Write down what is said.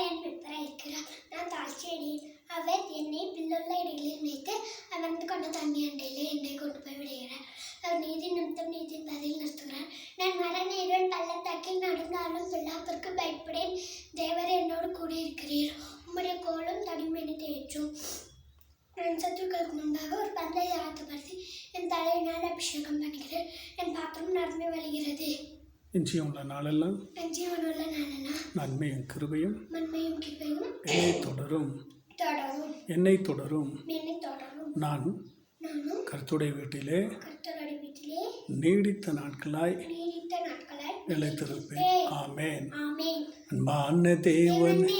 என் பித்தராயிருக்கிறார். நான் தாழ்ச்சியடையேன். அவர் என்னை பில்லுள்ள இடைகளில் வைத்து அமர்ந்து கொண்ட தண்ணி அண்டையிலே என்னை கொண்டு போய் விடுகிறார். அவர் நீதி நிமித்தம் நீதியின் பதில் நிறுத்துகிறார். நான் மரண இருள் பள்ளத்தாக்கில் நடந்தாலும் பிள்ளாப்பிற்கு பயப்படேன். தேவர் என்னோடு கூடியிருக்கிறீர். உம்முடைய கோலும் தடியும் என்னை தேற்றும். என் சத்துருக்களுக்கு முன்பாக ஒரு பந்தை ஆயத்தப்படுத்தி என் தலையினால் அபிஷேகம் பண்ணுகிறேன். என் பாத்திரம் நிரம்பி வழிகிறது. என் ஜீவனுள்ள நாளெல்லாம் நன்மையும் கிருபையும் என்னை தொடரும். நான் கர்த்தருடைய வீட்டிலே நீடித்த நாட்களாய் நிலைத்திருப்பேன். ஆமென். அன்பான தேவனே,